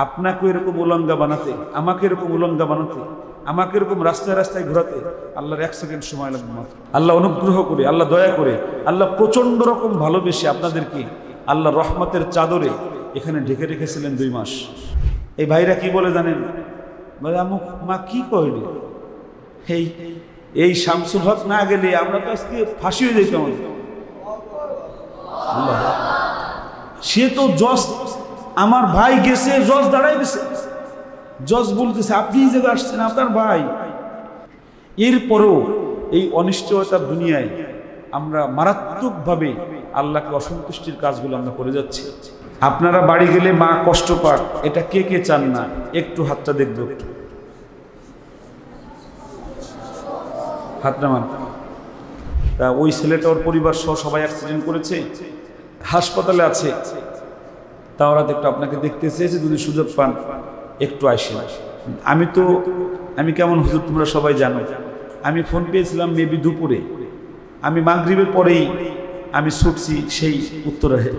আপনাকে এরকম উলঙ্গা বানাতে, আমাকে এরকম উলঙ্গা বানাতে, আমাকে এরকম রাস্তায় রাস্তায় ঘোরাতে আল্লাহর 1 সেকেন্ড সময় লাগবে মাত্র। আল্লাহ অনুগ্রহ করে, আল্লাহ দয়া করে, আল্লাহ প্রচন্ড রকম ভালোবেসে আপনাদেরকে আল্লাহ রহমতের চাদরে এখানে ঢেকে রেখেছিলেন 2 মাস। এই ভাইরা কি বলে জানেন? বলে আমুক মা কি কইল, এই শামসুল হক না গেলে আমরা তো আজকে ফাঁসি হয়ে যেতাম। সে তো জজ, আমার ভাই গেছে, জজ দাঁড়াই দিছে, জজ বলতেছে আপনি এই জায়গায় আসছেন, আপনার ভাই। এরপরেও এই অনিশ্চয়তার দুনিয়ায় আমরা মারাত্মকভাবে আল্লাহকে অসন্তুষ্টির কাজগুলো আমরা করে যাচ্ছি। আপনারা বাড়ি গেলে মা কষ্ট পাক, এটা কে কে চান না? একটু হাতটা দেখব, একটু হাত নামান। তা ওই ছেলেটা ওর পরিবার সহ সবাই অ্যাক্সিডেন্ট করেছে, হাসপাতালে আছে, তা ওরা একটু আপনাকে দেখতে চেয়েছে, যদি সুযোগ পান একটু আসেন। আমি কেমন হুজুর তোমরা সবাই জানো, আমি ফোন পেয়েছিলাম মেবি দুপুরে, আমি মাগরিবের পরেই আমি ছুটছি সেই উত্তরায়।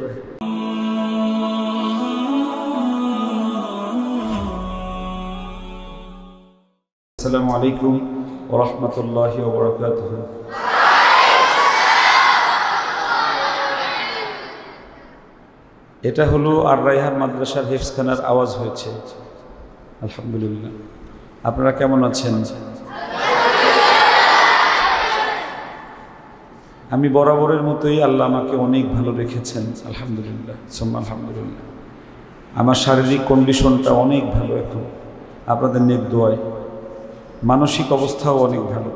আসসালামু আলাইকুম ওয়া রাহমাতুল্লাহি ওয়া বারাকাতুহু। এটা হলো আর রায়হান মাদ্রাসার হেফজখানার আওয়াজ হয়েছে। আলহামদুলিল্লাহ। আপনারা কেমন আছেন? আমি বরাবরের মতোই আল্লাহ আমাকে অনেক ভালো রেখেছেন, আলহামদুলিল্লাহ সুম্মা আলহামদুলিল্লাহ। আমার শারীরিক কন্ডিশনটা অনেক ভালো এখন আপনাদের নেক দোয়ায়, মানসিক অবস্থাও অনেক ভালো।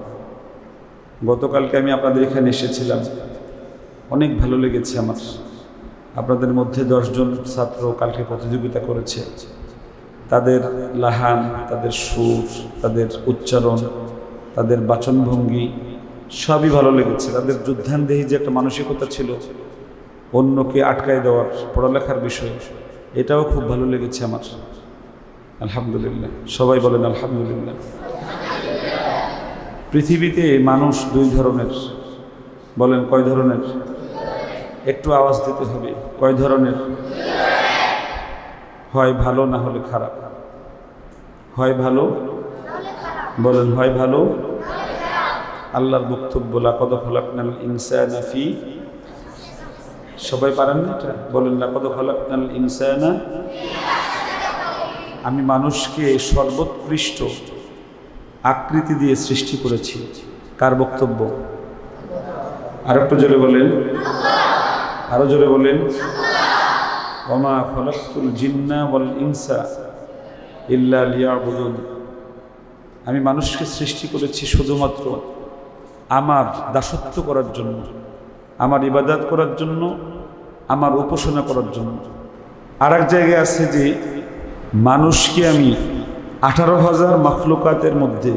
গতকালকে আমি আপনাদের এখানে এসেছিলাম, অনেক ভালো লেগেছে আমার। আপনাদের মধ্যে 10 জন ছাত্র কালকে প্রতিযোগিতা করেছে, তাদের লাহান, তাদের সুর, তাদের উচ্চারণ, তাদের বাচনভঙ্গি সবই ভালো লেগেছে। তাদের যুদ্ধান্দেহী যে একটা মানসিকতা ছিল, অন্যকে আটকায় দেওয়ার পড়ালেখার বিষয়, এটাও খুব ভালো লেগেছে আমার, আলহামদুলিল্লাহ। সবাই বলেন আলহামদুলিল্লাহ। পৃথিবীতে মানুষ 2 ধরনের, বলেন কয় ধরনের? একটু আওয়াজ দিতে হবে, কয় ধরনের? হয় ভালো না হলে খারাপ। হয় ভালো, বলেন হয় ভালো। আল্লাহর বক্তব্য লাকাদ খালাকনাল ইনসানা ফি, সবাই পারেন না এটা? বলেন লাকাদ খালাকনাল ইনসানা। আমি মানুষকে সর্বোৎকৃষ্ট আকৃতি দিয়ে সৃষ্টি করেছি। কার বক্তব্য? আর একটু জোরে বলেন, আরো জোরে বলেন। ওমা খালাকতুল জিন্না ওয়াল ইনসা ইল্লা লিয়াবুদুন। আমি মানুষকে সৃষ্টি করেছি শুধুমাত্র আমার দাসত্ব করার জন্য, আমার ইবাদত করার জন্য, আমার উপাসনা করার জন্য। আর এক জায়গায় আছে যে মানুষকে আমি 18,000 মাখলুকাতের মধ্যে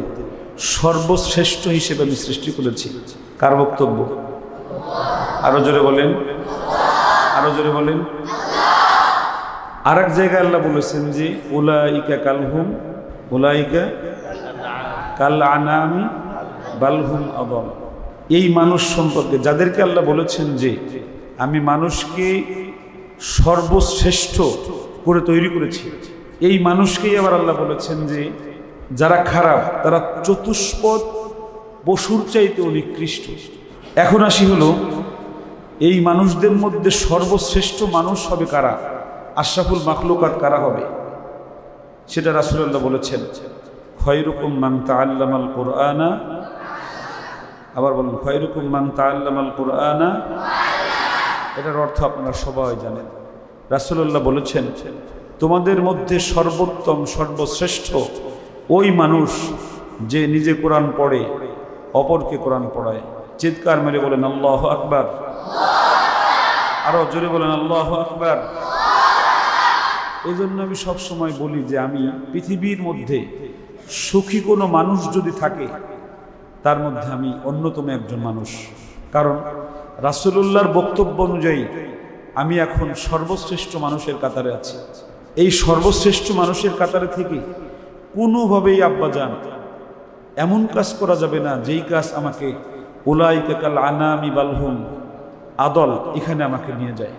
সর্বশ্রেষ্ঠ হিসেবে আমি সৃষ্টি করেছি। কার বক্তব্য? আরো জোরে বলেন, আরো জোরে বলেন। আর এক জায়গায় আল্লাহ বলেছেন যে উলাইকা কালহুম, উলাইকা কাল আনামি বালহুম আদল। এই মানুষ সম্পর্কে যাদেরকে আল্লাহ বলেছেন যে আমি মানুষকে সর্বশ্রেষ্ঠ করে তৈরি করেছি, এই মানুষকেই আবার আল্লাহ বলেছেন যে যারা খারাপ তারা চতুষ্পদ পশুর চাইতেও নিকৃষ্ট। এখন আসি হলো এই মানুষদের মধ্যে সর্বশ্রেষ্ঠ মানুষ হবে কারা, আশরাফুল মাখলুকাত কারা হবে, সেটা রাসূলুল্লাহ বলেছেন খায়রুকুম মান তাআল্লামাল কুরআনা। আবার বলুন খায়রুকুম মান তাআল্লামাল কুরআনা। এটার অর্থ আপনারা সবাই জানেন। রাসূলুল্লাহ বলেছেন তোমাদের মধ্যে সর্বোত্তম সর্বশ্রেষ্ঠ ওই মানুষ যে নিজে কোরআন পড়ে, অপরকে কোরআন পড়ায়। চিৎকার মেরে বলেন আল্লাহু আকবার। আরো জোরে বলেন আল্লাহু আকবার। এই জন্য আমি সবসময় বলি যে আমি পৃথিবীর মধ্যে সুখী কোনো মানুষ যদি থাকে তার মধ্যে আমি অন্যতম একজন মানুষ। কারণ রাসূলুল্লাহর বক্তব্য অনুযায়ী আমি এখন সর্বশ্রেষ্ঠ মানুষের কাতারে আছি। এই সর্বশ্রেষ্ঠ মানুষের কাতারে থেকে কোনোভাবেই আব্বাজান এমন কাজ করা যাবে না যেই কাজ আমাকে উলাইকা কাল আনামি বালহুম আদল এখানে আমাকে নিয়ে যায়।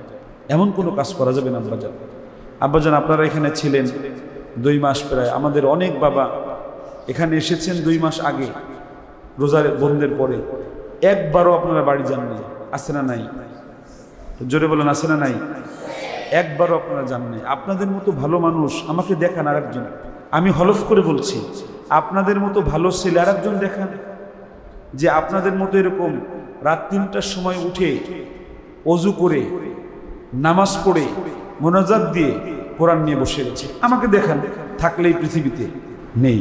এমন কোনো কাজ করা যাবে না আব্বাজান। আব্বাজান আপনারা এখানে ছিলেন 2 মাস প্রায়, আমাদের অনেক বাবা এখানে এসেছেন 2 মাস আগে রোজার বন্ধের পরে, একবারও আপনারা বাড়ি যাননি, আছে না নাই? জোরে বলেন আছে না নাই? একবারও আপনারা যান নাই। আপনাদের মতো ভালো মানুষ আমাকে দেখান আরেকজন, আমি হলফ করে বলছি আপনাদের মতো ভালো ছেলে আরেকজন দেখান, যে আপনাদের মতো এরকম রাত 3টার সময় উঠে অজু করে নামাজ পড়ে মোনাজাত দিয়ে কোরআন নিয়ে বসে গেছে, আমাকে দেখান। থাকলেই পৃথিবীতে নেই,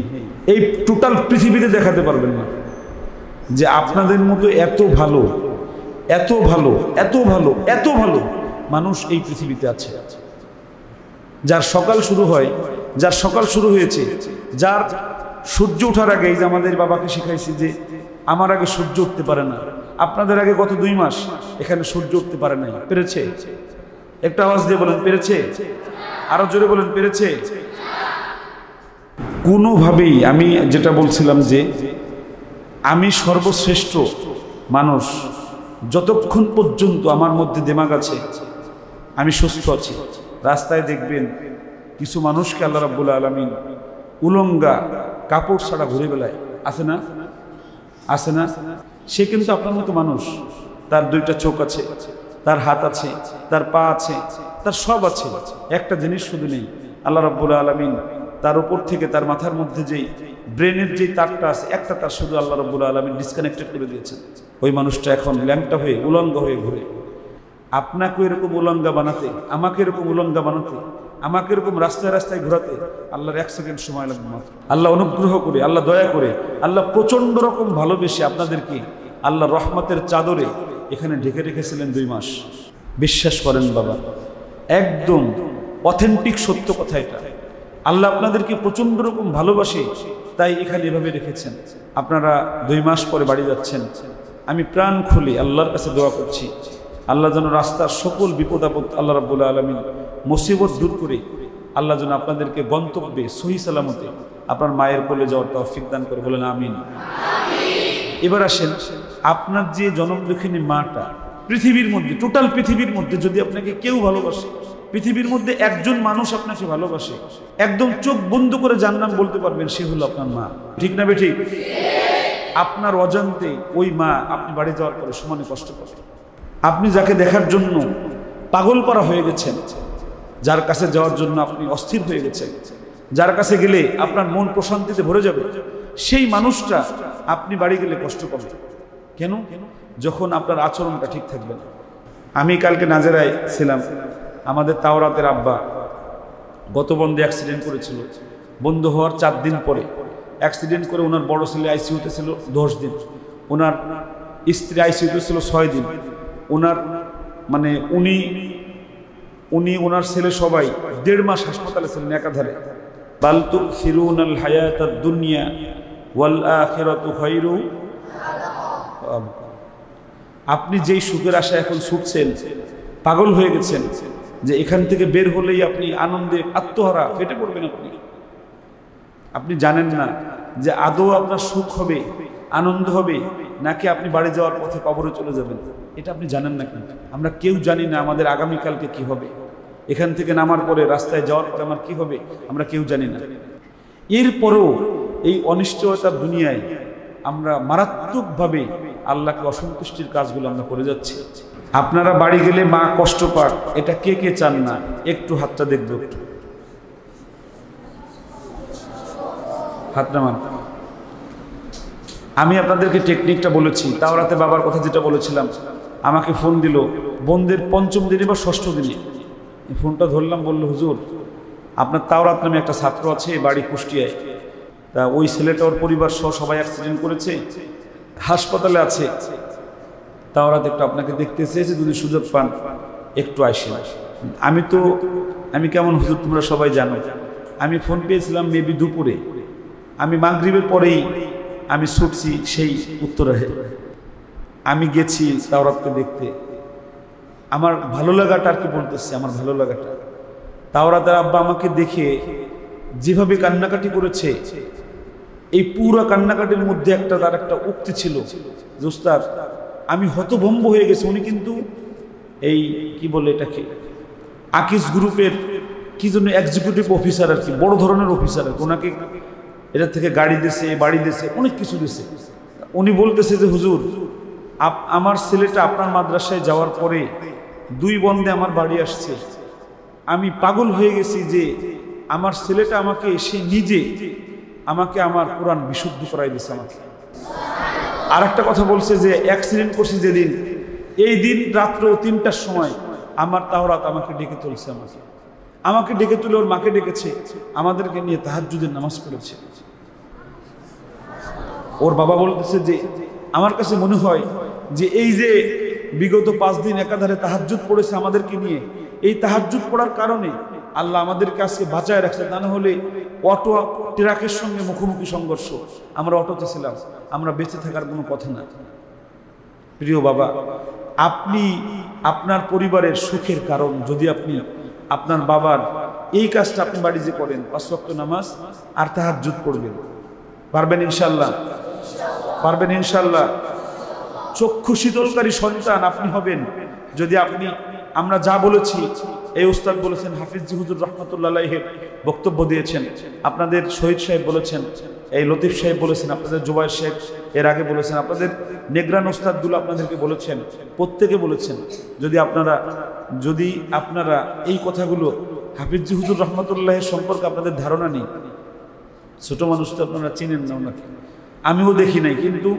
এই টোটাল পৃথিবীতে দেখাতে পারবেন না যে আপনাদের মতো এত ভালো এত ভালো এত ভালো এত ভালো মানুষ এই পৃথিবীতে আছে। যার সকাল শুরু হয়, যার সকাল শুরু হয়েছে, যার সূর্য ওঠার আগে, এই যে আমাদের বাবাকে শিখাইছি যে আমার আগে সূর্য উঠতে পারে না, আপনাদের আগে গত 2 মাস এখানে সূর্য উঠতে পারে নাই, পেরেছে? একটা আওয়াজ দিয়ে বলেন পেরেছে, আরো জোরে বলেন পেরেছে। কোনোভাবেই আমি যেটা বলছিলাম যে আমি সর্বশ্রেষ্ঠ মানুষ যতক্ষণ পর্যন্ত আমার মধ্যে দিমাগ আছে, আমি সুস্থ আছি। রাস্তায় দেখবেন কিছু মানুষকে আল্লাহ রাব্বুল আলামিন উলঙ্গা কাপড় ছাড়া ঘুরে বেড়ায়, আছে না? আছে না? সে কিন্তু আপনার মতো মানুষ, তার 2টা চোখ আছে, তার হাত আছে, তার পা আছে, তার সব আছে, একটা জিনিস শুধু নেই। আল্লাহ রাব্বুল আলামিন তার উপর থেকে তার মাথার মধ্যে যেই ব্রেনের যে তারটা আছে, একটা তার শুধু আল্লাহ রাব্বুল আলামিন ডিসকানেক্টেড করে দিয়েছেন। ওই মানুষটা এখন ল্যাংটা হয়ে উলঙ্গ হয়ে ঘুরে। আপনাকে এরকম উলঙ্গা বানাতে, আমাকে এরকম উলঙ্গা বানাতে, আমাকে এরকম রাস্তায় রাস্তায় ঘোরাতে আল্লাহর 1 সেকেন্ড সময় লাগবে মাত্র। আল্লাহ অনুগ্রহ করে, আল্লাহ দয়া করে, আল্লাহ প্রচন্ড রকম ভালোবেসে আপনাদেরকে আল্লাহ রহমতের চাদরে এখানে ঢেকে রেখেছিলেন 2 মাস। বিশ্বাস করেন বাবা, একদম অথেন্টিক সত্য কথা এটা। আল্লাহ আপনাদেরকে প্রচন্ড রকম ভালোবাসে, তাই এখানে এভাবে রেখেছেন। আপনারা 2 মাস পরে বাড়ি যাচ্ছেন। আমি প্রাণ খুলে আল্লাহর কাছে দোয়া করছি, আল্লাহ যেন রাস্তার সকল বিপদ আপদ আল্লাহ রাব্বুল আলামিন মুসিবত দূর করে আল্লাহ যেন আপনাদেরকে গন্তব্যে সহি সালামতে আপনার মায়ের কোলে যাওয়ার তৌফিক দান করে, বলেন আমিন। এবার আসেন, আপনার যে জনমদুখিনী মাটা পৃথিবীর মধ্যে, টোটাল পৃথিবীর মধ্যে যদি আপনাকে কেউ ভালোবাসে, পৃথিবীর মধ্যে একজন মানুষ আপনাকে ভালোবাসে, একদম চোখ বন্ধ করে যার নাম বলতে পারবেন, সে হলো আপনার মা, ঠিক না বেঠিক? আপনার অজান্তে ওই মা আপনি বাড়ি যাওয়ার পরে সমানে কষ্ট করে। আপনি যাকে দেখার জন্য পাগল পারা হয়ে গেছেন, যার কাছে যাওয়ার জন্য আপনি অস্থির হয়ে গেছেন, যার কাছে গেলে আপনার মন প্রশান্তিতে ভরে যাবে, সেই মানুষটা আপনি বাড়ি গেলে কষ্ট পাবেন। কেন? যখন আপনার আচরণটা ঠিক থাকবে না। আমি কালকে নাজেরায় ছিলাম, আমাদের তাওরাতের আব্বা গত বন্ধে অ্যাক্সিডেন্ট করেছিল। বন্ধ হওয়ার 4 দিন পরে অ্যাক্সিডেন্ট করে ওনার বড় ছেলে আইসিইউতে ছিল 10 দিন, ওনার স্ত্রী আইসিইউতে ছিল 6 দিন, ওনার মানে উনি ওনার ছেলে সবাই 1.5 মাস হাসপাতালে ছিলেন একাধারে। বাল তুসিরুনাল হায়াতাদ দুনিয়া ওয়াল আখিরাতু খায়রু। আপনি যেই সুখের আশায় এখন ছুটছেন, পাগল হয়ে গেছেন যে এখান থেকে বের হলেই আপনি আনন্দে আত্মহারা ফেটে পড়বেন। আপনি জানেন না যে আদৌ আপনার সুখ হবে, আনন্দ হবে, নাকি আপনি বাড়ি যাওয়ার পথে কবরে চলে যাবেন, এটা আপনি জানেন না। কিন্তু আমরা কেউ জানি না আমাদের আগামীকালকে কি হবে, এখান থেকে নামার পরে রাস্তায় যাওয়ার পরে আমার কি হবে, আমরা কেউ জানি না। এরপরেও এই অনিশ্চয়তার দুনিয়ায় আমরা মারাত্মকভাবে আল্লাহকে অসন্তুষ্টির কাজগুলো আমরা করে যাচ্ছি। আপনারা বাড়ি গেলে মা কষ্ট পাক, এটা কে কে চান না? একটু হাতটা দেখবো, একটু হাতটা মান। আমি আপনাদেরকে টেকনিকটা বলেছি, তাওরাতে বাবার কথা যেটা বলেছিলাম। আমাকে ফোন দিল বন্ধের 5ম দিনে বা 6ষ্ঠ দিনে, ফোনটা ধরলাম, বললো হুজুর আপনার তাওরাত নামে একটা ছাত্র আছে, বাড়ি কুষ্টিয়ায়, তা ওই ছেলেটা ওর পরিবার সহ সবাই অ্যাক্সিডেন্ট করেছে, হাসপাতালে আছে, তাওরাত একটু আপনাকে দেখতে চেয়েছে, যদি সুযোগ পান একটু আসেন। আমি কেমন হুজুর তোমরা সবাই জানো, আমি ফোন পেয়েছিলাম মেবি দুপুরে, আমি মাগরিবের পরেই আমি ছুটছি সেই উত্তরায়। আমি গেছি তাওরাতকে দেখতে, আমার ভালো লাগাটা আর কি বলতেছে, আমার ভালো লাগাটা। তাওরাতের আব্বা আমাকে দেখে যেভাবে কান্নাকাটি করেছে, এই পুরো কান্নাকাটির মধ্যে তার একটা উক্তি ছিল, উস্তাদ আমি হতভম্ব হয়ে গেছি। উনি কিন্তু এই কি বলে এটাকে আকিস গ্রুপের কি জন্য এক্সিকিউটিভ অফিসার আর কি, বড় ধরনের অফিসার আর কি, ওনাকে এটা থেকে গাড়ি দিয়েছে, বাড়ি দিয়েছে, অনেক কিছু দিয়েছে। উনি বলতেছে যে হুজুর আমার ছেলেটা আপনার মাদ্রাসায় যাওয়ার পরে 2 বন্ধে আমার বাড়ি আসছে, আমি পাগল হয়ে গেছি যে আমার ছেলেটা আমাকে এসে নিজে আমাকে আমার কোরআন বিশুদ্ধ করাই দিয়েছে আমাকে। আর একটা কথা বলছে যে অ্যাক্সিডেন্ট করছি যেদিন, এই দিন রাত্র 3টার সময় আমার তাওরাত আমাকে ডেকে তুলছে, আমাকে ডেকে তুলে ওর মাকে ডেকেছে, আমাদেরকে নিয়ে তাহাজ্জুদের নামাজ পড়েছে। ওর বাবা বলতেছে যে আমার কাছে মনে হয় যে এই যে বিগত 5 দিন একাধারে তাহাজ্জুদ পড়েছে আমাদেরকে নিয়ে, এই তাহাজ্জুদ পড়ার কারণে আল্লাহ আমাদেরকে আজকে বাঁচায় রাখছে, তা না হলে অটো ট্রাকের সঙ্গে মুখোমুখি সংঘর্ষ, আমরা অটোতে ছিলাম, আমরা বেঁচে থাকার কোনো কথা না। প্রিয় বাবা, আপনি আপনার পরিবারের সুখের কারণ, যদি আপনি আপনার বাবার এই কাজটা আপনি বাড়ি যে করেন, 5 ওয়াক্ত নামাজ আর তাহাজ্জুদ পড়বেন, পারবেন ইনশাআল্লাহ? পারবেন ইনশাআল্লাহ? চক্ষু শীতলকারী সন্তান আপনি হবেন যদি আপনি, আমরা যা বলেছি, এই উস্তাদ বলেছেন, হাফিজ জি হুজুর রহমতুল্লাহ আলাইহির বক্তব্য দিয়েছেন, আপনাদের শহীদ সাহেব বলেছেন, এই লতিফ সাহেব বলেছেন, আপনাদের জুবাইর সাহেব এর আগে বলেছেন, আপনাদের নেগরান উস্তাদগুলো আপনাদেরকে বলেছেন, প্রত্যেকে বলেছেন, যদি আপনারা এই কথাগুলো, হাফিজ জি হুজুর রহমতুল্লাহের সম্পর্কে আপনাদের ধারণা নেই, ছোট মানুষ তো আপনারা চিনেন না ওনাকে, আমিও দেখি নাই, কিন্তু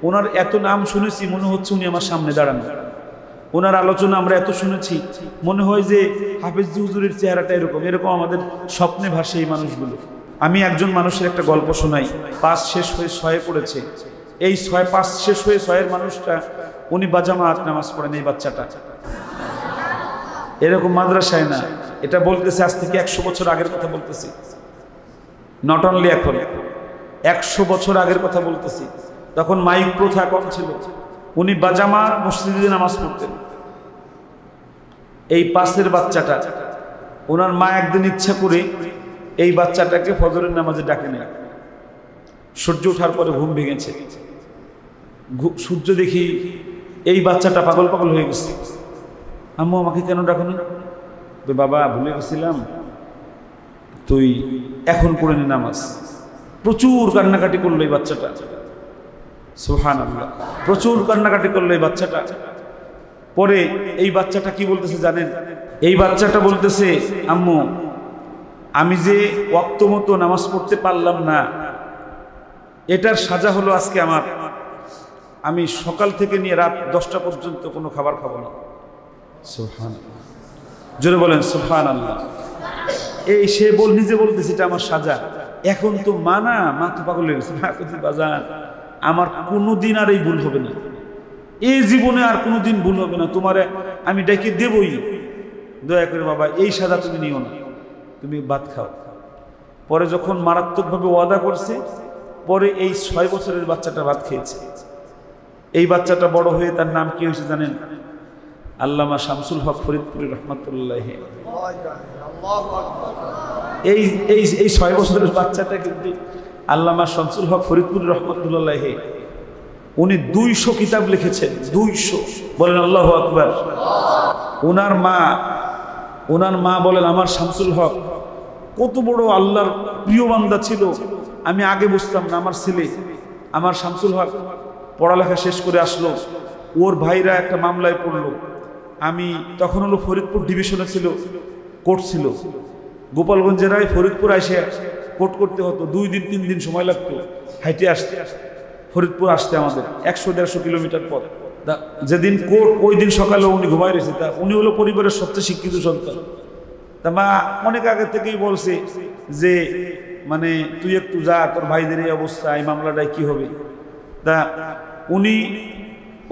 ওনার এত নাম শুনেছি মনে হচ্ছে উনি আমার সামনে দাঁড়ানো, ওনার আলোচনা আমরা এত শুনেছি মনে হয় যে হাফিজ জি হুজুরের চেহারাটা এরকম আমাদের স্বপ্নে ভাসে এই মানুষগুলো। আমি একজন মানুষের একটা গল্প শোনাই, 5 শেষ হয়ে 6 পড়েছে, এই 5 শেষ হয়ে 6 মানুষটা উনি বাজামাত নামাজ পড়েন, এই বাচ্চাটা এরকম মাদ্রাসায় না, এটা বলতেছে আজ থেকে 100 বছর আগের কথা বলতেছি, নট অনলি এখন, 100 বছর আগের কথা বলতেছি, তখন মাইক প্রথা কম ছিল, উনি বাজামাত মসজিদে নামাজ পড়তেন। এই 5 বাচ্চাটা, ওনার মা একদিন ইচ্ছা করে এই বাচ্চাটাকে ফজরের নামাজে ডাকে নেয়, সূর্য ওঠার পরে ঘুম ভেঙেছে, সূর্য দেখি এই বাচ্চাটা পাগল হয়ে গেছে, আম্মু আমাকে কেন ডাকো না? বাবা ভুলে গেছিলাম, তুই এখন পড়ে নি নামাজ। প্রচুর কান্নাকাটি করলো এই বাচ্চাটা, সুবহানাল্লাহ, প্রচুর কান্নাকাটি করলো এই বাচ্চাটা। পরে এই বাচ্চাটা কি বলতেছে জানেন? এই বাচ্চাটা বলতেছে, আম্মু আমি যে ওয়াক্ত মতো নামাজ পড়তে পারলাম না, এটার সাজা হলো আজকে আমার, আমি সকাল থেকে নিয়ে রাত 10টা পর্যন্ত কোনো খাবার খাবো না। সুবহানাল্লাহ, জোরে বলেন সুবহানাল্লাহ। এই সে নিজে বলতেছে এটা আমার সাজা। এখন তো মা তো পাগল হয়ে গেছে, মা কোথায় বাজান, আমার কোনোদিন আর এই ভুল হবে না, এই জীবনে আর কোনোদিন ভুল হবে না, তোমারে আমি ডেকে দেবই, দয়া করে বাবা এই সাজা তুমি নিও না, তুমি ভাত খাও। পরে যখন মারাত্মকভাবে ওয়াদা করছে, পরে এই 6 বছরের বাচ্চাটা ভাত খেয়েছে। এই বাচ্চাটা বড় হয়ে তার নাম কি হয়েছে জানেন? আল্লামা শামসুল হক ফরিদপুরি রহমতুল্লাহ। এই 6 বছরের বাচ্চাটা কিন্তু আল্লামা শামসুল হক ফরিদপুরি রহমতুল্লাহ, উনি 200 কিতাব লিখেছেন, 200, বলেন আল্লাহু আকবার। ওনার মা বলেন আমার শামসুল হক কত বড় আল্লাহর প্রিয় বান্দা ছিল, আমি আগে বুঝতাম না। আমার ছেলে আমার শামসুল হক পড়ালেখা শেষ করে আসলো, ওর ভাইরা একটা মামলায় পড়লো, আমি তখন হলো ফরিদপুর ডিভিশনে ছিল, কোর্ট ছিল, গোপালগঞ্জ জেলায় ফরিদপুর এসে কোর্ট করতে হতো, 2 দিন 3 দিন সময় লাগতো হাইটে আসতে, ফরিদপুর আসতে আমাদের 100-150 কিলোমিটার পথ। যেদিন কোর্ট ওই দিন সকালে উনি ঘুমাই রয়েছে, তা উনি হলো পরিবারের সবচেয়ে শিক্ষিত সন্তান। তা মা অনেক আগে থেকেই বলছে যে মানে তুই একটু যা, তোর ভাইদের এই অবস্থা, এই মামলাটায় কি হবে। তা উনি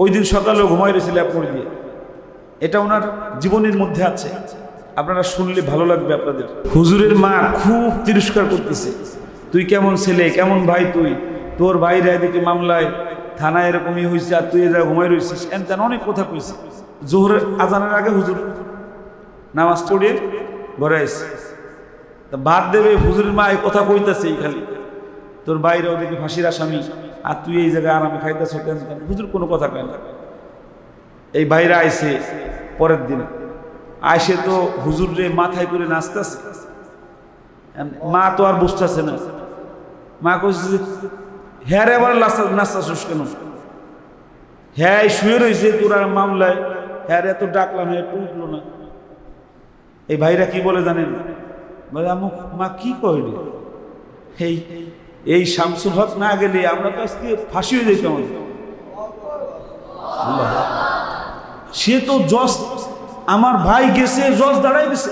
ওই দিন সকালেও ঘুমাই রয়েছে ল্যাপ করে দিয়ে, এটা ওনার জীবনের মধ্যে আছে, আপনারা শুনলে ভালো লাগবে আপনাদের। হুজুরের মা খুব তিরস্কার করতেছে, তুই কেমন ছেলে, কেমন ভাই, তোর ভাইরা এদিকে মামলায় থানায় এরকমই হয়েছে, আর তুই এরা ঘুমাই রয়েছিস, এমন অনেক কথা কইছে। জোহরের আজানের আগে হুজুর নামাজ পড়ে ঘরে আসছে, তা ভাত দেবে, হুজুরের মা এই কথা কইতেছে, খালি তোর বাইরে ওদিকে ফাঁসির আসামি, আর তুই এই জায়গায় আরামে খাইতেছ, হুজুর কোনো কথা কয় না। এই বাইরে আইছে পরের দিন, আইসে তো হুজুর রে মাথায় করে নাচতেছে, মা তো আর বুঝতেছে না। মা কইছে যে হ্যাঁ রে আবার নাচতাছিস কেন? হ্যাঁ শুয়ে রয়েছে তোরা মামলায়, হ্যাঁ রে এত ডাকলাম হ্যাঁ উঠলো না। এই ভাইরা কি বলে জানেন? বলে মা কি কইলি, এই শামসুল হক না গেলে আমরা তো আজকে ফাঁসি হয়ে যেতাম। সে তো জজ, আমার ভাই গেছে, জজ দাঁড়াই গেছে,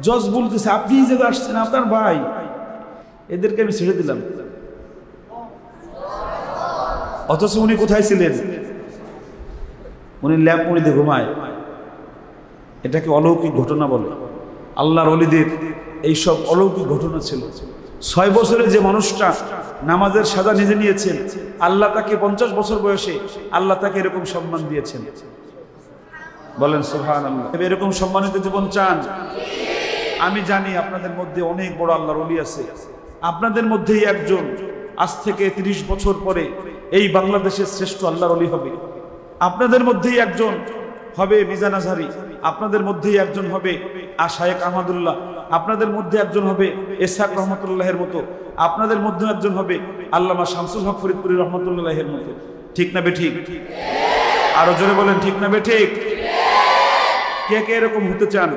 জজ বলতেছে আপনি যে আসছেন আপনার ভাই, এদেরকে আমি ছেড়ে দিলাম। অথচ উনি কোথায় ছিলেন? উনি ল্যাব মুড়িতে ঘুমায়। এটাকে অলৌকিক ঘটনা বলে। আল্লাহর ওলিদের এইসব অলৌকিক ঘটনা ছিল। 6 বছরে যে মানুষটা নামাজের সাজা নিজে নিয়েছেন, আল্লাহ তাকে 50 বছর বয়সে আল্লাহ তাকে এরকম সম্মান দিয়েছেন। বলেন সুবহানাল্লাহ। এরকম সম্মানিত জীবন চান? আমি জানি আপনাদের মধ্যে অনেক বড় আল্লাহর ওলি আছে। আপনাদের মধ্যেই একজন আজ থেকে 30 বছর পরে এই বাংলাদেশের শ্রেষ্ঠ আল্লাহর ওলি হবে। আপনাদের মধ্যেই একজন হবে মিজান আজহারি, আপনাদের মধ্যেই একজন হবে শায়েখ আহমদুল্লাহ, আপনাদের মধ্যে একজন হবে ইসহাক রহমতুল্লাহের মতো, আপনাদের মধ্যে একজন হবে আল্লামা শামসুল হক ফরিদপুরি রহমতুল্লাহের মতো। ঠিক না বেঠিক? আরো জোরে বলেন ঠিক না বেঠিক? কে কে এরকম হতে চান?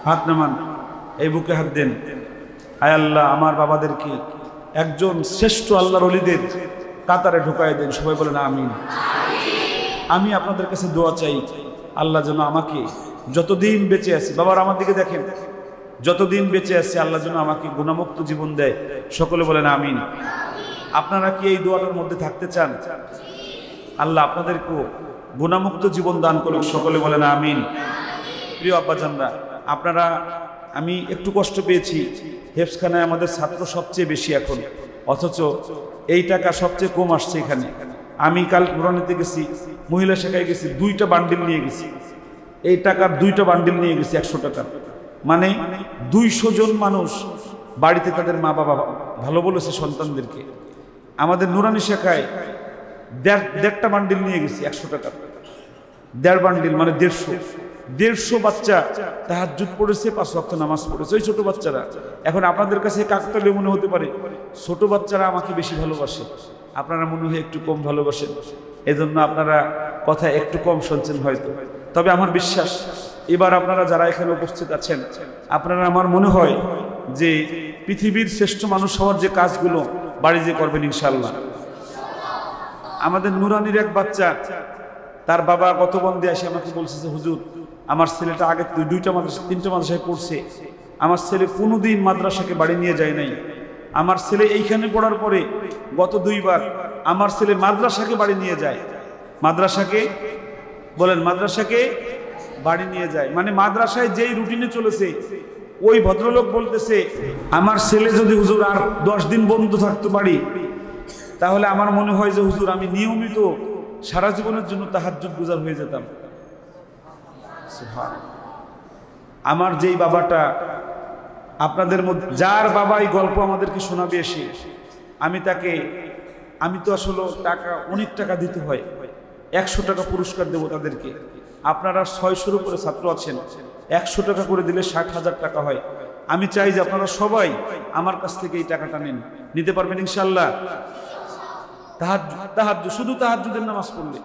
হাত নামান, এই বুকে হাত দেন। আয় আল্লাহ, আমার বাবাদেরকে একজন শ্রেষ্ঠ আল্লাহর ওলিদের কাতারে ঢুকায় দেন। সবাই বলেন আমিন। আমি আপনাদের কাছে দোয়া চাই, আল্লাহ যেন আমাকে যতদিন বেঁচে আছি, বাবার আমার দিকে দেখেন, যতদিন বেঁচে আছি আল্লাহ যেন আমাকে গুণামুক্ত জীবন দেয়। সকলে বলেন আমিন। আপনারা কি এই দোয়াটার মধ্যে থাকতে চান? আল্লাহ আপনাদেরকেও গুণামুক্ত জীবন দান করুন। সকলে বলেন আমিন। প্রিয় আব্বাজানরা, আপনারা, আমি একটু কষ্ট পেয়েছি, হেফজখানায় আমাদের ছাত্র সবচেয়ে বেশি এখন, অথচ এই টাকা সবচেয়ে কম আসছে এখানে। আমি কাল কোরআনেতে গেছি, মহিলা শাখায় গেছি, 2টা বান্ডিল নিয়ে গেছি, এই টাকার 2টা বান্ডিল নিয়ে গেছি 100 টাকার। মানে 200 জন মানুষ বাড়িতে তাদের মা বাবা ভালো বলেছে সন্তানদেরকে। আমাদের নুরানি শাখায় 1.5টা বান্ডিল নিয়ে গেছি 100 টাকার, 1.5 বান্ডিল মানে 150 বাচ্চা তাহাজ্জুদ পড়েছে, 5 ওয়াক্ত নামাজ পড়েছে। ওই ছোট বাচ্চারা, এখন আপনাদের কাছে কাকতালীয় মনে হতে পারে ছোট বাচ্চারা আমাকে বেশি ভালোবাসে, আপনারা মনে হয় একটু কম ভালোবাসেন, এজন্য আপনারা কথা একটু কম শুনছেন হয়তো। তবে আমার বিশ্বাস এবার আপনারা যারা এখানে উপস্থিত আছেন, আপনারা, আমার মনে হয় যে পৃথিবীর শ্রেষ্ঠ মানুষ হওয়ার যে কাজগুলো বাড়ি যে করবেন ইনশাআল্লাহ। আমাদের নুরানির এক বাচ্চা, তার বাবা গত বন্ধে এসে আমাকে বলছে যে হুজুর, আমার ছেলেটা আগে 2টা মাদ্রাসা 3টা মাদ্রাসায় পড়ছে, আমার ছেলে কোনোদিন মাদ্রাসাকে বাড়ি নিয়ে যায় নাই। আমার ছেলে এইখানে পড়ার পরে গত 2 বার আমার ছেলে মাদ্রাসাকে বাড়ি নিয়ে যায়। মাদ্রাসাকে বলেন, মাদ্রাসাকে বাড়ি নিয়ে যায়, মানে মাদ্রাসায় যেই রুটিনে চলেছে, ওই ভদ্রলোক বলতেছে আমার ছেলে যদি হুজুর আর 10 দিন বন্ধ থাকতে পারি, তাহলে আমার মনে হয় যে হুজুর আমি নিয়মিত সারা জীবনের জন্য তাহাজ্জুদ গুজার হয়ে যেতাম। আমার যেই বাবাটা, আপনাদের মধ্যে যার বাবা এই গল্প আমাদেরকে শোনাবে এসে, আমি তো আসলে টাকা, অনেক টাকা দিতে হয়, 100 টাকা পুরস্কার দেবো তাদেরকে। আপনারা 600-এর উপরে ছাত্র আছেন, 100 টাকা করে দিলে 60,000 টাকা হয়। আমি চাই যে আপনারা সবাই আমার কাছ থেকে এই টাকাটা নিন। নিতে পারবেন ইনশাআল্লাহ? তাহাজ্জুদ, শুধু তাহাজ্জুদের নামাজ পড়লে,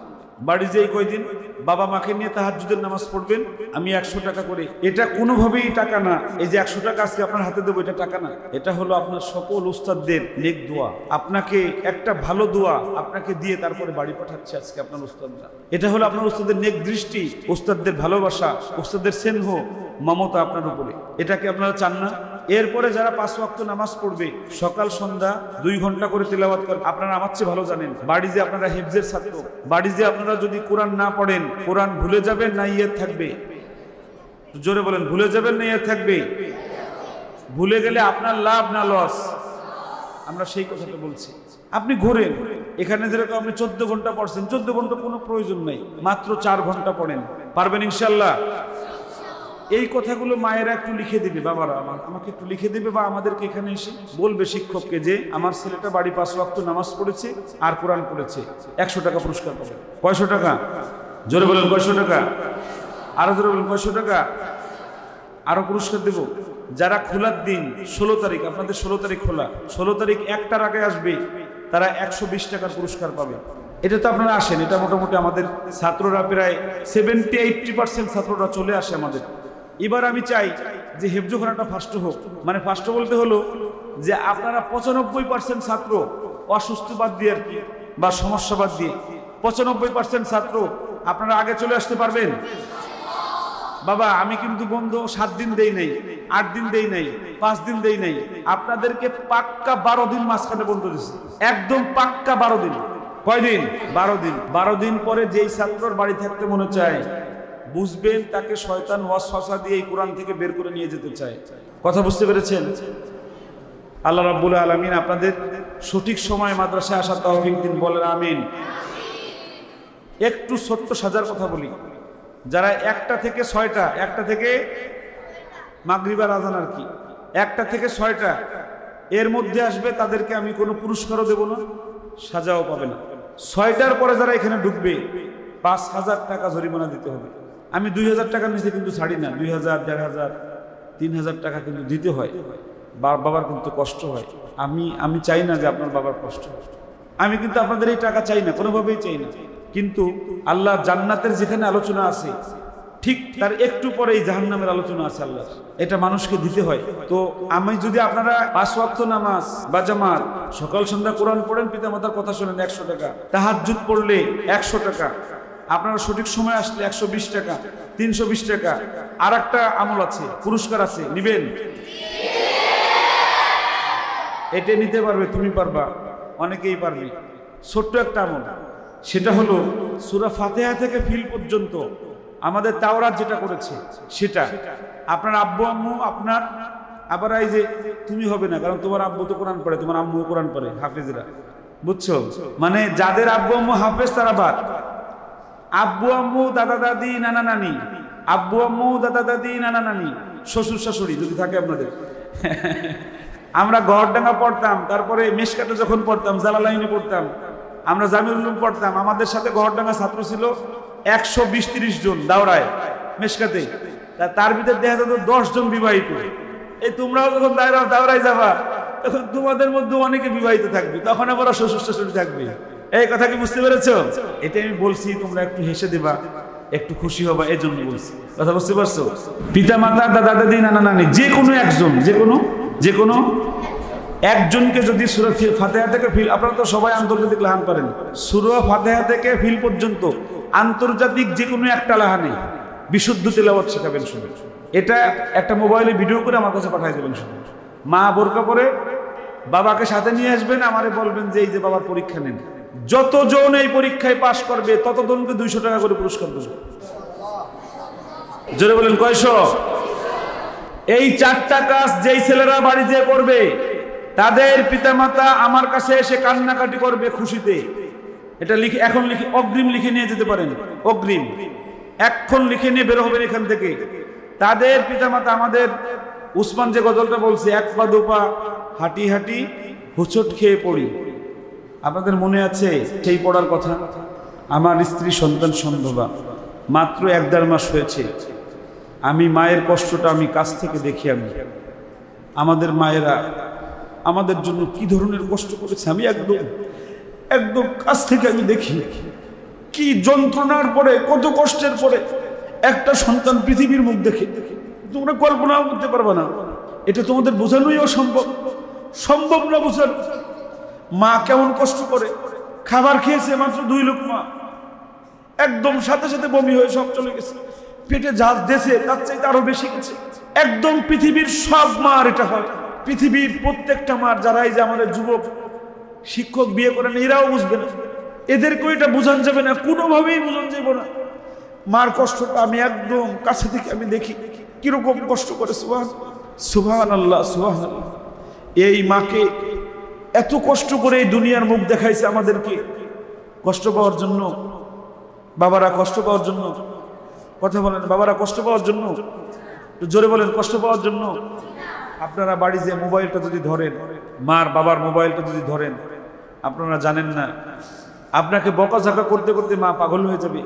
বাড়ি যেই কয়দিন বাবা মাকে নিয়ে তাহাজ্জুদের নামাজ পড়বেন, আমি 100 টাকা করে, এটা কোনোভাবেই টাকা না। এই যে 100 টাকা আজকে আপনার হাতে দেবো, এটা টাকা না, এটা হলো আপনার সকল উস্তাদদের নেক দোয়া। আপনাকে একটা ভালো দোয়া আপনাকে দিয়ে তারপরে বাড়ি পাঠাচ্ছে আজকে আপনার উস্তাদরা। এটা হলো আপনার উস্তাদের নেক দৃষ্টি, উস্তাদদের ভালোবাসা, উস্তাদের স্নেহ, মমতা আপনার উপরে। এটাকে আপনারা চান না? এরপরে যারা 5 ওয়াক্ত নামাজ পড়বে, সকাল সন্ধ্যা 2 ঘন্টা করে তিলাওয়াত করে, আপনারা আমার চেয়ে ভালো জানেন। বাড়ি যে আপনারা হিফজের ছাত্র, বাড়ি যে আপনারা যদি কোরআন না পড়েন, কোরআন ভুলে যাবেন না ইয়ে থাকবে? জোরে বলেন, ভুলে যাবেন না ইয়ে থাকবে? ভুলে গেলে আপনার লাভ না লস? আমরা সেই কথাটা বলছি। আপনি ঘোরেন, এখানে যেরকম আপনি 14 ঘন্টা পড়ছেন, 14 ঘন্টা কোনো প্রয়োজন নেই, মাত্র 4 ঘন্টা পড়েন, পারবেন ইনশাআল্লাহ? এই কথাগুলো মায়েরা একটু লিখে দিবে, বাবারা আমাকে একটু লিখে দিবে, বা আমাদেরকে এখানে এসে বলবে শিক্ষককে যে আমার ছেলেটা বাড়ি 5 ওয়াক্ত নামাজ পড়েছে আর কোরআন পড়েছে, 100 টাকা পুরস্কার পাবে। কয়শো টাকা? জোরে বলেন 500 টাকা, আরো জোরে বলেন 500 টাকা। আরো পুরস্কার দেব যারা খোলার দিন 16 তারিখ, আপনাদের 16 তারিখ খোলা, 16 তারিখ একটার আগে আসবে তারা 120 টাকার পুরস্কার পাবে। এটা তো আপনারা আসেন, এটা মোটামুটি আমাদের ছাত্ররা প্রায় 70-80% ছাত্ররা চলে আসে আমাদের। এবার আমি চাই যে হেফজোখানাটা ফার্স্ট হোক, মানে ফার্স্ট বলতে হলো যে আপনারা 95% ছাত্র অসুস্থ বাদ দিয়ে আর কি, বা সমস্যা বাদ দিয়ে 95% ছাত্র আপনারা আগে চলে আসতে পারবেন। বাবা আমি কিন্তু বন্ধ 7 দিন দেই নাই, 8 দিন দেই নাই, 5 দিন দেই নাই, আপনাদেরকে পাক্কা 12 দিন মাঝখানে বন্ধ দিচ্ছি, একদম পাক্কা 12 দিন। কয়দিন? 12 দিন। 12 দিন পরে যেই ছাত্রর বাড়ি থাকতে মনে চায় বুঝবেন তাকে শয়তান ওয়াসওয়াসা দিয়ে এই কোরআন থেকে বের করে নিয়ে যেতে চায়। কথা বুঝতে পেরেছেন? আল্লাহ রাব্বুল আলামিন আপনাদের সঠিক সময় মাদ্রাসায় আসার তৌফিক দিন, বলেন আমিন। একটু ছোট্ট সাজার কথা বলি, যারা 1টা থেকে 6টা, 1টা থেকে মাগরিবার আজান আর কি, 1টা থেকে 6টা এর মধ্যে আসবে তাদেরকে আমি কোনো পুরস্কারও দেব না, সাজাও পাবে না। 6টার পরে যারা এখানে ঢুকবে 5000 টাকা জরিমানা দিতে হবে। আমি 2000 টাকার নিচে কিন্তু ছাড়ি না, 2000, 1500, 3000 টাকা কিন্তু দিতে হয়। বাবার কিন্তু কষ্ট হয়। আমি চাই না যে আপনার বাবার কষ্ট হয়, আমি কিন্তু আপনাদের এই টাকা চাই না, কোনোভাবেই চাই না। কিন্তু আল্লাহ জান্নাতের যেখানে আলোচনা আছে ঠিক তার একটু পরেই জাহান্নামের আলোচনা আছে আল্লাহ, এটা মানুষকে দিতে হয়। তো আমি যদি আপনারা 5 ওয়াক্ত নামাজ বা জামাত সকাল সন্ধ্যা কোরআন পড়েন, পিতামাতার কথা শোনেন 100 টাকা, তাহাজ্জুদ পড়লে 100 টাকা, আপনারা সঠিক সময় আসলে 120 টাকা, 320 টাকা। আর একটা আমল আছে, পুরস্কার আছে, নিবেন? এটা নিতে পারবে, তুমি পারবা, অনেকেই পারবে। ছোট্ট একটা আমল, সেটা হলো সূরা ফাতিহা থেকে ফিল পর্যন্ত আমাদের তাওরাত যেটা করেছে সেটা আপনার আব্বু আম্মু, আপনার আবার এই যে তুমি হবে না, কারণ তোমার আব্বু তো কোরআন পড়ে, তোমার আম্মু কোরআন পড়ে, হাফেজরা, বুঝছো? মানে যাদের আব্বু আম্মু হাফেজ তারা বাদ। আব্বু আম্মু, দাদা দাদি, নানা নানি, আব্বু আম্মু, দাদা দাদি, নানা নানি, শ্বশুর শাশুড়ি যদি থাকে আপনাদের। আমরা গড়ডাঙ্গা পড়তাম, তারপরে মেশকাটে যখন পড়তাম, জালালাইনে পড়তাম, আমরা জামিউল উলুম পড়তাম, আমাদের সাথে গড়ডাঙ্গা ছাত্র ছিল 120-30 জন দাওরায় মেশকাতে, তার ভিতরে দেখা যেত 10 জন বিবাহিত। এই তোমরাও যখন দাওরায় যাবা তখন তোমাদের মধ্যে অনেকে বিবাহিত থাকবে, তখন আবার শ্বশুর শাশুড়ি থাকবে। এই কথা কি বুঝতে পেরেছো? এটা আমি বলছি, তোমরা একটু হেসে দেবা, একটু খুশি হবা, এই জন্য বলছি। কথা বুঝতে পারছো? পিতা মাতা, দাদা দাদি, নানা নানি, যে কোনো একজন, যে কোনো একজনকে যদি সূরা ফাতিহা থেকে ফিল, আপনারা তো সবাই আন্তর্জাতিক লাহান পারেন, সূরা ফাতিহা থেকে ফিল পর্যন্ত আন্তর্জাতিক যে কোনো একটা লাহানে বিশুদ্ধ তেলাওয়াত শেখাবেন শুনে। এটা একটা মোবাইলে ভিডিও করে আমার কাছে পাঠিয়ে দেবেন শুনে। মা বোরকা পরে বাবাকে সাথে নিয়ে আসবেন, আমারে বলবেন যে এই যে বাবার পরীক্ষা নেন, যতজন এই পরীক্ষায় পাশ করবে ততজনকে 200 টাকা করে পুরস্কার দেবো। জোরে বলেন কয়শো? এই 4টা কাজ যেই ছেলেরা বাড়ি যেয়ে করবে তাদের পিতামাতা আমার কাছে এসে কান্নাকাটি করবে খুশিতে। এটা লিখে, এখন লিখে, অগ্রিম লিখে নিয়ে যেতে পারেন, অগ্রিম এখন লিখে নিয়ে বের হবেন এখান থেকে। তাদের পিতামাতা, আমাদের উসমান যে গজলটা বলছে, 1 পা 2 পা হাঁটি হাঁটি হুচট খেয়ে পড়ি, আপনাদের মনে আছে সেই পড়ার কথা? আমার স্ত্রী সন্তান সম্ভবা, মাত্র 1-1.5 মাস হয়েছে, আমি মায়ের কষ্টটা আমি কাছ থেকে দেখি। আমাদের মায়েরা আমাদের জন্য কি ধরনের কষ্ট করেছে আমি একদম কাছ থেকে আমি দেখি। কি যন্ত্রণার পরে, কত কষ্টের পরে একটা সন্তান পৃথিবীর মুখ দেখে, তোমরা কল্পনাও করতে পারবে না। এটা তোমাদের বোঝানোই সম্ভব না বোঝানো। মা কেমন কষ্ট করে, খাবার খেয়েছে মাত্র 2 লোকমা, একদম সাথে সাথে বমি হয়ে সব চলে গেছে, পেটে যা দেশে তার চাইতে আরো বেশি গেছে। একদম পৃথিবীর সব মার এটা হয়, পৃথিবীর প্রত্যেকটা মার। যারা এই যে আমাদের যুবক শিক্ষক বিয়ে করেন, এরাও বুঝবে না, এদেরকেও এটা বোঝান যাবে না, কোনোভাবেই বোঝান যাবে না। মার কষ্টটা আমি একদম কাছে থেকে আমি দেখি কিরকম কষ্ট করে। সুবহানাল্লাহ, সুবহানাল্লাহ। এই মাকে এত কষ্ট করে এই দুনিয়ার মুখ দেখাইছে আমাদেরকে, কষ্ট পাওয়ার জন্য। বাবারা কষ্ট পাওয়ার জন্য, কথা বলেন, বাবারা কষ্ট পাওয়ার জন্য, জোরে বলেন, কষ্ট পাওয়ার জন্য। আপনারা বাড়ি যে মোবাইলটা যদি ধরেন, মার বাবার মোবাইলটা যদি ধরেন, আপনারা জানেন না আপনাকে বকাঝকা করতে করতে মা পাগল হয়ে যাবে।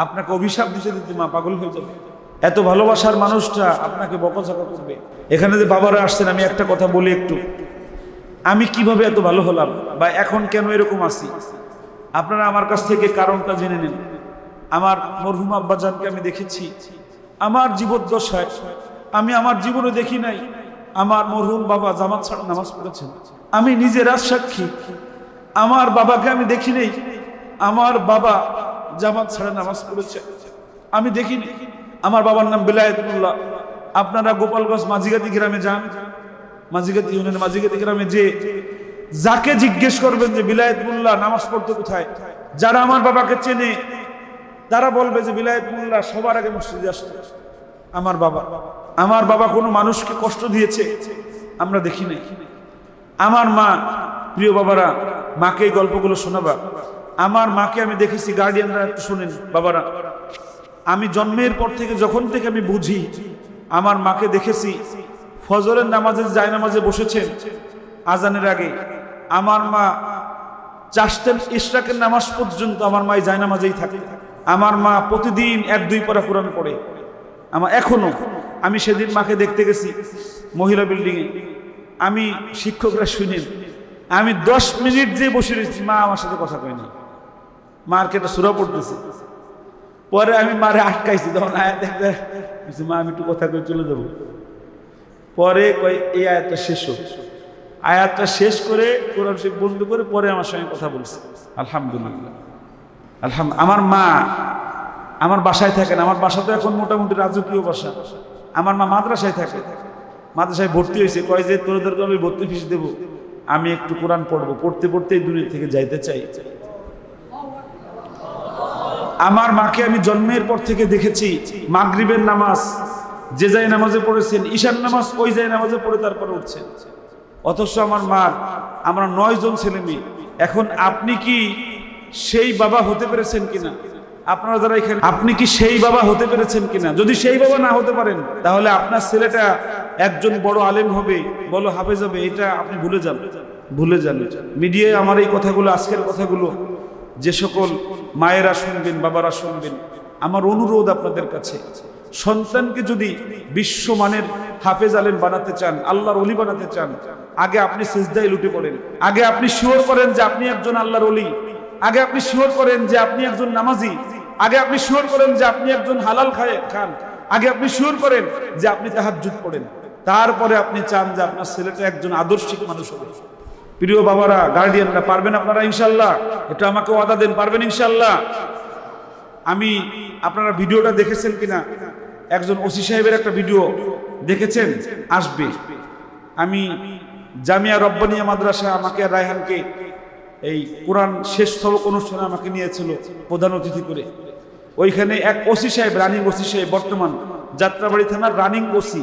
আপনাকে অভিশাপ দিতে দিতে মা পাগল হয়ে যাবে। এত ভালোবাসার মানুষটা আপনাকে বকাঝকা করবে। এখানে যে বাবারা আসছেন, আমি একটা কথা বলি একটু, আমি কিভাবে এত ভালো হলাম বা এখন কেন এরকম আছি, আপনারা আমার কাছ থেকে কারণটা জেনে নেন। আমার মরহুম আব্বাজানকে আমি দেখেছি আমার জীবদ্দশায়, আমি আমার জীবনে দেখি নাই আমার মরহুম বাবা জামাত ছাড়া নামাজ পড়েছেন। আমি নিজে রাজসাক্ষী, আমার বাবাকে আমি দেখি নাই আমার বাবা জামাত ছাড়া নামাজ পড়েছে, আমি দেখিনি। আমার বাবার নাম বিলায়েতুল্লাহ। আপনারা গোপালগঞ্জ মাঝিগাতি গ্রামে যান, মাঝিগাতি ইউনিয়নের মাঝিগাতি গ্রামে যে যাকে জিজ্ঞেস করবেন যে বিলায়েতুল্লাহ নামাজ পড়তে কোথায়, যারা আমার বাবাকে চেনে তারা বলবে যে বিলায়েতুল্লাহ সবার আগে মসজিদে আসতো। আমার বাবা কোনো মানুষকে কষ্ট দিয়েছে আমরা দেখি নাই। আমার মা, প্রিয় বাবারা, মাকে এই গল্পগুলো শোনাবা। আমার মাকে আমি দেখেছি, গার্ডিয়ানরা একটু শোনেন বাবারা, আমি জন্মের পর থেকে যখন থেকে আমি বুঝি আমার মাকে দেখেছি ফজরের নামাজে জায়নামাজে বসেছেন আজানের আগে, আমার মা চারটের ইশরাকের নামাজ পর্যন্ত আমার মা জায়নামাজেই থাকে। আমার মা প্রতিদিন 1-2 পারা কোরআন পড়ে। আমার এখনো, আমি সেদিন মাকে দেখতে গেছি মহিলা বিল্ডিংয়ে, আমি শিক্ষকরা শুনেন আমি 10 মিনিট যে বসে রয়েছি, মা আমার সাথে কথা কয়নি, মার কেটে সূরা পড়তেছে। পরে আমি মারে আটকাইছি, তখন আয়াত দেখতে মা আমি একটু কথা কই চলে যাবো। পরে কই এই আয়াতটা শেষ হোক, আয়াতটা শেষ করে কোরআন শরীফ বন্ধ করে পরে আমার সঙ্গে কথা বলছে। আলহামদুলিল্লাহ, আমার মা আমার বাসায় থাকেন। আমার বাসা তো এখন মোটামুটি রাজকীয় বাসা। আমার মা মাদ্রাসায় থাকে, মাদ্রাসায় ভর্তি হয়েছে। কয় যে তোদেরকে আমি ভর্তি ফিস দেবো, আমি একটু কোরআন পড়বো, পড়তে পড়তে এই দুনিয়া থেকে যাইতে চাই। আমার মাকে আমি জন্মের পর থেকে দেখেছি মাগরিবের নামাজ যে যায় নামাজে পড়েছেন, ঈশার নামাজ ওই যায় নামাজে পড়ে তারপরে উঠছেন। অথচ আমার মার আমরা 9 জন ছেলে মেয়ে। এখন আপনি কি সেই বাবা হতে পেরেছেন কিনা? আপনারা যারা এখানে, আপনি কি সেই বাবা হতে পেরেছেন কিনা? যদি সেই বাবা না হতে পারেন, তাহলে আপনার ছেলেটা একজন বড় আলেম হবে, বড় হাফেজ হবে, এটা আপনি ভুলে যান। মিডিয়ায় আমার এই কথাগুলো, আজকের কথাগুলো যে সকল মায়েরা শুনবেন, বাবারা শুনবেন, আমার অনুরোধ আপনাদের কাছে, সন্তানকে যদি বিশ্বমানের হাফেজ আলেম বানাতে চান, আল্লাহর ওলি বানাতে চান, আগে আপনি সিজদায় লুটে পড়েন। আগে আপনি শিওর করেন যে আপনি একজন আল্লাহর ওলি। আগে আপনি শিওর করেন যে আপনি একজন নামাজি। আগে আপনি শিওর করেন যে আপনি একজন হালাল খান। আগে আপনি শিওর করেন যে আপনি তাহাজ্জুদ পড়েন। তারপরে আপনি চান যে আপনার ছেলেটা একজন আদর্শিক মানুষ হবে। প্রিয় বাবারা, গার্ডিয়ানরা, পারবেন আপনারা ইনশাল্লাহ? এটা আমাকে ওয়াদা দেন, পারবেন ইনশাল্লাহ? আমি, আপনারা ভিডিওটা দেখেছেন কিনা, একজন ওসি সাহেবের একটা ভিডিও দেখেছেন, আসবে। আমি জামিয়া রব্বানিয়া মাদ্রাসা, আমাকে রায়হানকে এই কোরআন শেষ সবক অনুষ্ঠানে আমাকে নিয়েছিল প্রধান অতিথি করে। ওইখানে এক ওসি সাহেব, রানিং ওসি সাহেব, বর্তমান যাত্রাবাড়ি থানার রানিং ওসি,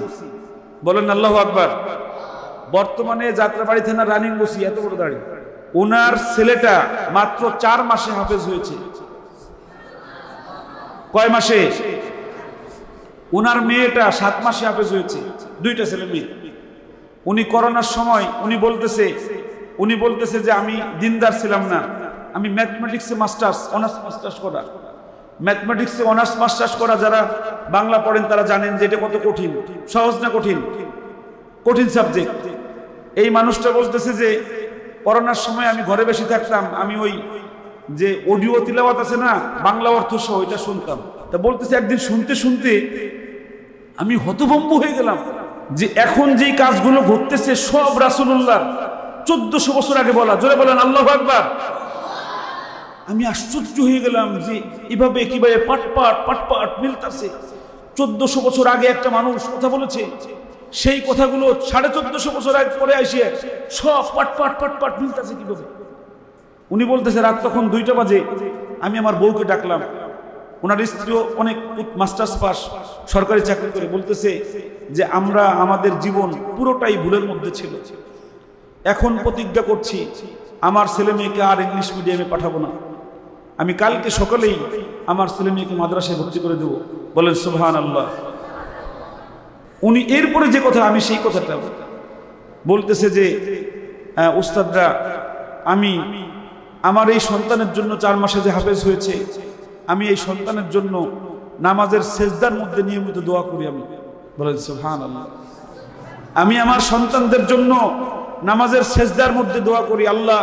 বলেন আল্লাহু আকবার, বর্তমানে যাত্রাবাড়ি থানার রানিং ওসি, এত বড় দাড়ি। ওনার ছেলেটা মাত্র 4 মাসে হাফেজ হয়েছে। কয় মাসে? ওনার মেয়েটা 7 মাসে হাফেজ হয়েছে। 2টা ছেলে মেয়ে। উনি করোনার সময় উনি বলতেছে যে আমি দিনদার ছিলাম না, আমি ম্যাথমেটিক্সে অনার্স মাস্টার্স করা। ম্যাথমেটিক্সে অনার্স মাস্টার্স করা যারা বাংলা পড়েন তারা জানেন যে এটা কত কঠিন। সহজ না কঠিন? কঠিন সাবজেক্ট। এই মানুষটা বলতেছে যে করোনার সময় আমি ঘরে বেশি থাকতাম, আমি ওই যে অডিও তিলাওয়াত আছে না, বাংলা অর্থ সহ, এটা শুনতাম। তা বলতেছে একদিন শুনতে শুনতে আমি হতভম্ব হয়ে গেলাম যে এখন যেই কাজগুলো ঘটতেছে সব রাসূলুল্লাহ 1400 বছর আগে বলা। জোরে বলেন আল্লাহু আকবার। আমি আশ্চর্য হয়ে গেলাম যে এভাবে কিভাবে পাট মিলতেছে। 1400 বছর আগে একটা মানুষ কথা বলেছে, সেই কথাগুলো 1450 বছর আগে পরে আসিয়ে সব পাট মিলতেছে কিভাবে? উনি বলতেছে রাত তখন 2টা বাজে, আমি আমার বউকে ডাকলাম, ওনার স্ত্রীও অনেক মাস্টার্স পাস, সরকারি চাকরি করে, বলতেছে যে আমরা আমাদের জীবন পুরোটাই ভুলের মধ্যে ছিল। এখন প্রতিজ্ঞা করছি আমার ছেলে মেয়েকে আর ইংলিশ মিডিয়ামে পাঠাবো না। আমি কালকে সকালেই আমার ছেলে মেয়েকে মাদ্রাসায় ভর্তি করে দেবো। বলেন সুবহানাল্লাহ। উনি এরপরে যে কথা, আমি সেই কথাটা বলতেছে যে উস্তাদরা, আমি আমার এই সন্তানের জন্য 4 মাসে যে হাফেজ হয়েছে, আমি এই সন্তানের জন্য নামাজের সেজদার মধ্যে নিয়মিত দোয়া করি। আমি বলেন সুবহানাল্লাহ। আমি আমার সন্তানদের জন্য নামাজের সেজদার মধ্যে দোয়া করি, আল্লাহ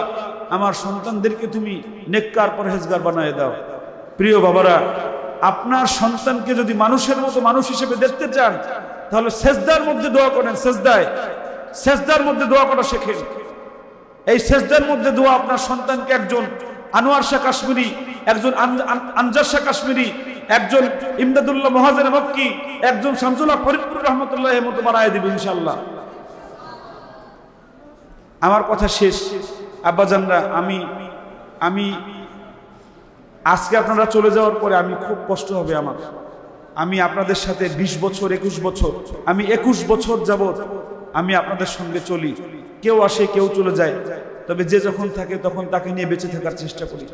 আমার সন্তানদেরকে তুমি নেককার পরহেজগার বানায় দাও। প্রিয় বাবারা, আপনার সন্তানকে যদি মানুষের মতো মানুষ হিসেবে দেখতে চান তাহলে সেজদার মধ্যে দোয়া করেন। সেজদার মধ্যে দোয়া করা শেখেন। এই সেজদার মধ্যে দোয়া আপনার সন্তানকে একজন আনোয়ার শাহ কাশ্মীরি, একজন আনজার শাহ কাশ্মীরি, একজন ইমদাদুল্লাহ মুহাজির মক্কি, একজন শামসুল্লাহ ফরিদপুর রহমতুল্লাহ এর মতো বানায় দিবে ইনশাআল্লাহ। আমার কথা শেষ। আব্বাজানরা, আমি আজকে আপনারা চলে যাওয়ার পরে আমি খুব কষ্ট হবে আমার। আমি আপনাদের সাথে 20 বছর 21 বছর, আমি 21 বছর যাবত আমি আপনাদের সঙ্গে চলি। কেউ আসে কেউ চলে যায়, তবে যে যখন থাকে তখন তাকে নিয়ে বেঁচে থাকার চেষ্টা করি,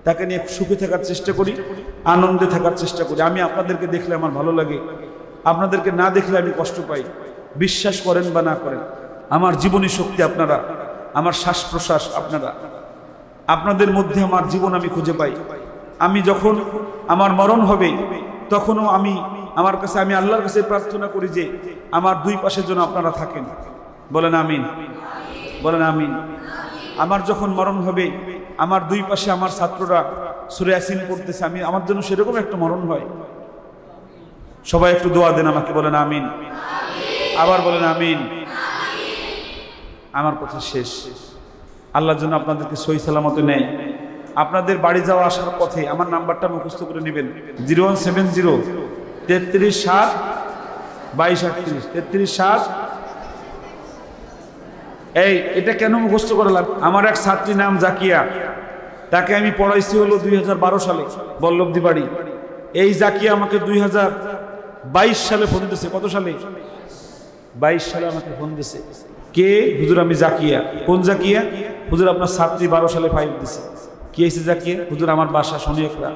তাকে নিয়ে সুখে থাকার চেষ্টা করি, আনন্দে থাকার চেষ্টা করি। আমি আপনাদেরকে দেখলে আমার ভালো লাগে, আপনাদেরকে না দেখলে আমি কষ্ট পাই। বিশ্বাস করেন বা না করেন, আমার জীবনী শক্তি আপনারা, আমার শ্বাস প্রশ্বাস আপনারা, আপনাদের মধ্যে আমার জীবন আমি খুঁজে পাই। আমি যখন আমার মরণ হবে তখনও আমি আল্লাহর কাছে প্রার্থনা করি যে আমার দুই পাশের জন্য আপনারা থাকেন। বলেন আমিন, বলেন আমিন। আমার যখন মরণ হবে আমার দুই পাশে আমার ছাত্ররা সূরা ইয়াসিন পড়তেছে, আমার জন্য সেরকম একটা মরণ হয়। সবাই একটু দোয়া দেন আমাকে, বলেন আমিন, আবার বলেন আমিন। আমার কথা শেষ। আল্লাহর জন্য আপনাদেরকে সহি সালামতে নেয়। আপনাদের বাড়ি যাওয়া আসার পথে আমার নাম্বারটা মুখস্থ করে নেবেন, 0170 33 7 22 38 33 7। এটা কেন মুখস্থ করলাম? আমার এক ছাত্রী নাম জাকিয়া, তাকে আমি পড়াইছি হলো 2012 সালে বল্লভদি বাড়ি। এই জাকিয়া আমাকে 2022 সালে ফোন দিয়েছে। কত সালে? 22 সালে আমাকে ফোন দিয়েছে। কে? হুজুর আমি জাকিয়া। কোন জাকিয়া? হুজুর আপনার ছাত্রী 12 সালে 5 দিছে। কি হয়েছে জাকিয়া? হুজুর আমার বাসা শনিকরা,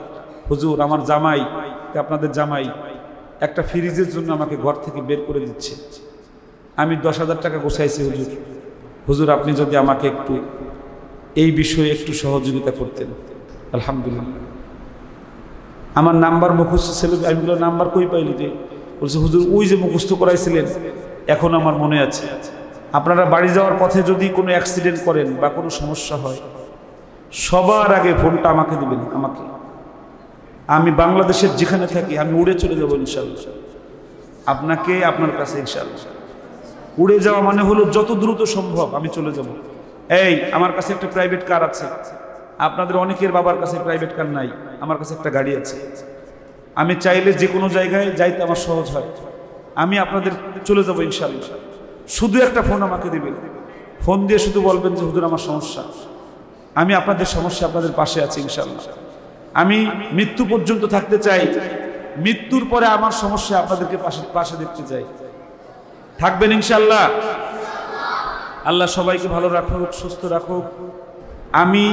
হুজুর আমার জামাই, আপনাদের জামাই একটা ফ্রিজের জন্য আমাকে ঘর থেকে বের করে দিচ্ছে। আমি 10,000 টাকা গোছাইছি। হুজুর আপনি যদি আমাকে একটু এই বিষয়ে একটু সহযোগিতা করতেন। আলহামদুলিল্লাহ। আমার নাম্বার মুখস্থ ছিল। আমি বললাম নাম্বার কই পাইলি? যে বলছে হুজুর ওই যে মুখস্থ করাইছিলেন, এখন আমার মনে আছে। আপনারা বাড়ি যাওয়ার পথে যদি কোনো অ্যাক্সিডেন্ট করেন বা কোনো সমস্যা হয়, সবার আগে ফোনটা আমাকে দিবেন। আমি বাংলাদেশের যেখানে থাকি আমি উড়ে চলে যাবো ইনশাআল্লাহ। আপনাকে আপনার কাছে ইনশাআল্লাহ। উড়ে যাওয়া মানে হলো যত দ্রুত সম্ভব আমি চলে যাব। আমার কাছে একটা প্রাইভেট কার আছে, আপনাদের অনেকের বাবার কাছে প্রাইভেট কার নাই, আমার কাছে একটা গাড়ি আছে। আমি চাইলে যে কোনো জায়গায় যাইতে আমার সহজ হয়। আমি আপনাদের চলে যাব ইনশাআল্লাহ। শুধু একটা ফোন আমাকে দিবেন, ফোন দিয়ে শুধু বলবেন যে হুজুর আমার সমস্যা, আমি আপনাদের সমস্যা আপনাদের পাশে আছি ইনশাআল্লাহ। আমি মৃত্যু পর্যন্ত থাকতে চাই, মৃত্যুর পরে আমার সমস্যা আপনাদেরকে পাশে দেখতে চাই। থাকবেন ইনশাআল্লাহ। আল্লাহ সবাইকে ভালো রাখুক, সুস্থ রাখুক। আমি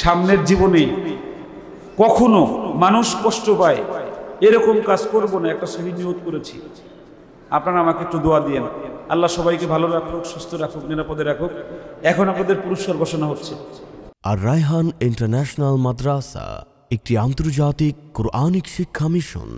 সামনের জীবনে কখনো মানুষ কষ্ট পায় এরকম কাজ করব না, একটা সহি নিয়ত করেছি। আপনারা আমাকে একটু দোয়া দিয়েন। আল্লাহ সবাইকে ভালো রাখুক, সুস্থ রাখুক, নিরাপদে রাখুক। এখন আপনাদের পুরস্কার ঘোষণা হচ্ছে। আর রায়হান ইন্টারন্যাশনাল মাদ্রাসা একটি আন্তর্জাতিক কোরআনিক শিক্ষা মিশন।